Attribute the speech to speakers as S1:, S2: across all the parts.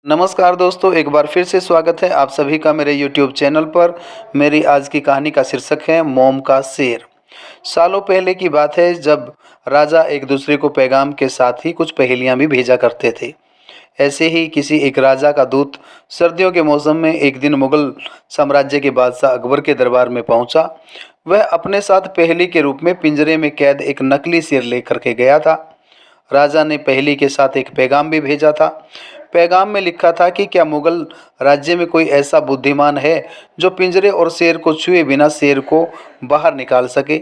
S1: नमस्कार दोस्तों, एक बार फिर से स्वागत है आप सभी का मेरे YouTube चैनल पर। मेरी आज की कहानी का शीर्षक है मोम का शेर। सालों पहले की बात है जब राजा एक दूसरे को पैगाम के साथ ही कुछ पहेलियां भी भेजा करते थे। ऐसे ही किसी एक राजा का दूत सर्दियों के मौसम में एक दिन मुगल साम्राज्य के बादशाह अकबर के दरबार में पहुंचा। वह अपने साथ पहेली के रूप में पिंजरे में कैद एक नकली शेर लेकर के गया था। राजा ने पहेली के साथ एक पैगाम भी भेजा था। पैगाम में लिखा था कि क्या मुगल राज्य में कोई ऐसा बुद्धिमान है जो पिंजरे और शेर को छुए बिना शेर को बाहर निकाल सके।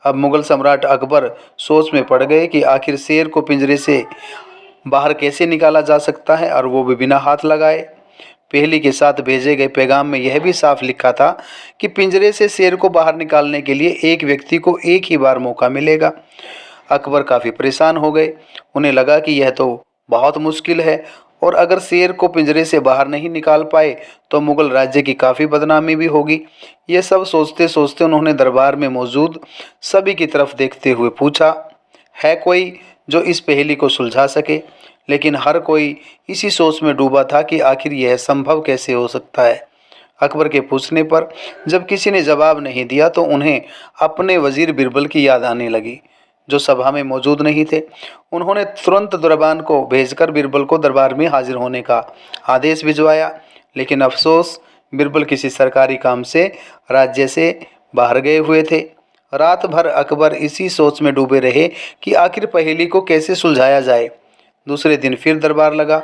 S1: अब मुगल सम्राट अकबर सोच में पड़ गए कि आखिर शेर को पिंजरे से बाहर कैसे निकाला जा सकता है, और वो भी बिना हाथ लगाए। पहेली के साथ भेजे गए पैगाम में यह भी साफ लिखा था कि पिंजरे से शेर को बाहर निकालने के लिए एक व्यक्ति को एक ही बार मौका मिलेगा। अकबर काफ़ी परेशान हो गए। उन्हें लगा कि यह तो बहुत मुश्किल है, और अगर शेर को पिंजरे से बाहर नहीं निकाल पाए तो मुगल राज्य की काफ़ी बदनामी भी होगी। ये सब सोचते सोचते उन्होंने दरबार में मौजूद सभी की तरफ देखते हुए पूछा, है कोई जो इस पहेली को सुलझा सके। लेकिन हर कोई इसी सोच में डूबा था कि आखिर यह संभव कैसे हो सकता है। अकबर के पूछने पर जब किसी ने जवाब नहीं दिया तो उन्हें अपने वजीर बिरबल की याद आने लगी, जो सभा में मौजूद नहीं थे। उन्होंने तुरंत दरबान को भेजकर बिरबल को दरबार में हाजिर होने का आदेश भिजवाया। लेकिन अफसोस, बिरबल किसी सरकारी काम से राज्य से बाहर गए हुए थे। रात भर अकबर इसी सोच में डूबे रहे कि आखिर पहेली को कैसे सुलझाया जाए। दूसरे दिन फिर दरबार लगा,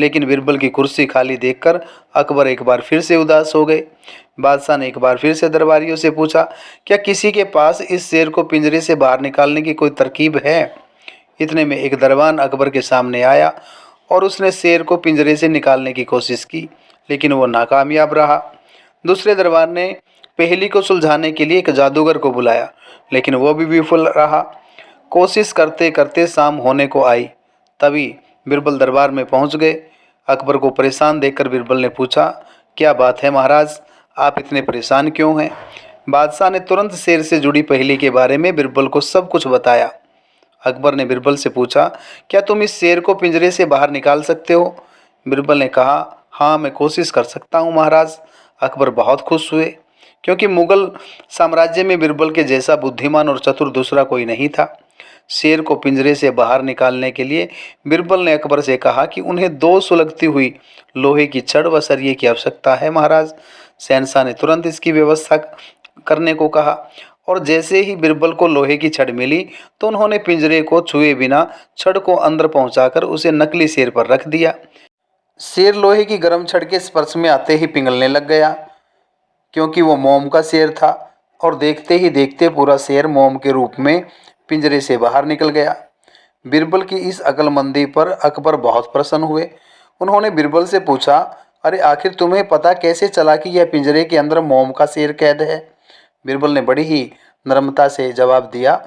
S1: लेकिन बिरबल की कुर्सी खाली देखकर अकबर एक बार फिर से उदास हो गए। बादशाह ने एक बार फिर से दरबारियों से पूछा, क्या किसी के पास इस शेर को पिंजरे से बाहर निकालने की कोई तरकीब है। इतने में एक दरबान अकबर के सामने आया और उसने शेर को पिंजरे से निकालने की कोशिश की, लेकिन वो नाकामयाब रहा। दूसरे दरबान ने पहेली को सुलझाने के लिए एक जादूगर को बुलाया, लेकिन वो भी विफल रहा। कोशिश करते करते शाम होने को आई। तभी बिरबल दरबार में पहुंच गए। अकबर को परेशान देखकर बिरबल ने पूछा, क्या बात है महाराज, आप इतने परेशान क्यों हैं। बादशाह ने तुरंत शेर से जुड़ी पहेली के बारे में बिरबल को सब कुछ बताया। अकबर ने बिरबल से पूछा, क्या तुम इस शेर को पिंजरे से बाहर निकाल सकते हो। बिरबल ने कहा, हाँ मैं कोशिश कर सकता हूँ महाराज। अकबर बहुत खुश हुए, क्योंकि मुगल साम्राज्य में बिरबल के जैसा बुद्धिमान और चतुर दूसरा कोई नहीं था। शेर को पिंजरे से बाहर निकालने के लिए बिरबल ने अकबर से कहा कि उन्हें 2 सुलगती हुई लोहे की छड़ व सरिये की आवश्यकता है महाराज। शहंशाह ने तुरंत इसकी व्यवस्था करने को कहा, और जैसे ही बिरबल को लोहे की छड़ मिली तो उन्होंने पिंजरे को छुए बिना छड़ को अंदर पहुंचाकर उसे नकली शेर पर रख दिया। शेर लोहे की गर्म छड़ के स्पर्श में आते ही पिघलने लग गया, क्योंकि वो मोम का शेर था, और देखते ही देखते पूरा शेर मोम के रूप में पिंजरे से बाहर निकल गया। बिरबल की इस अक्लमंदी पर अकबर बहुत प्रसन्न हुए। उन्होंने बिरबल से पूछा, अरे आखिर तुम्हें पता कैसे चला कि यह पिंजरे के अंदर मोम का शेर कैद है। बिरबल ने बड़ी ही नम्रता से जवाब दिया,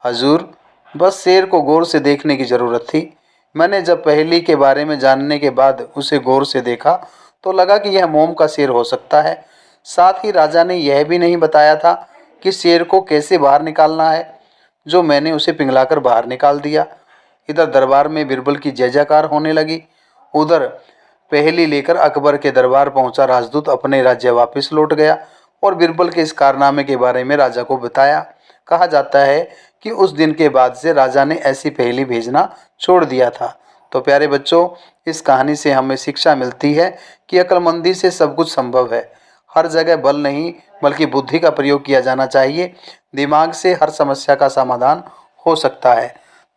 S1: हजूर, बस शेर को गौर से देखने की ज़रूरत थी। मैंने जब पहेली के बारे में जानने के बाद उसे गौर से देखा तो लगा कि यह मोम का शेर हो सकता है। साथ ही राजा ने यह भी नहीं बताया था कि शेर को कैसे बाहर निकालना है, जो मैंने उसे पिघलाकर बाहर निकाल दिया। इधर दरबार में बिरबल की जय जयकार होने लगी। उधर पहेली लेकर अकबर के दरबार पहुंचा राजदूत अपने राज्य वापस लौट गया और बिरबल के इस कारनामे के बारे में राजा को बताया। कहा जाता है कि उस दिन के बाद से राजा ने ऐसी पहेली भेजना छोड़ दिया था। तो प्यारे बच्चों, इस कहानी से हमें शिक्षा मिलती है कि अक्लमंदी से सब कुछ संभव है। हर जगह बल नहीं बल्कि बुद्धि का प्रयोग किया जाना चाहिए। दिमाग से हर समस्या का समाधान हो सकता है।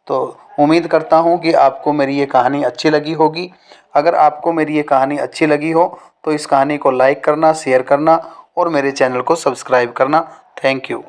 S1: तो उम्मीद करता हूँ कि आपको मेरी ये कहानी अच्छी लगी होगी। अगर आपको मेरी ये कहानी अच्छी लगी हो तो इस कहानी को लाइक करना, शेयर करना और मेरे चैनल को सब्सक्राइब करना। Thank you.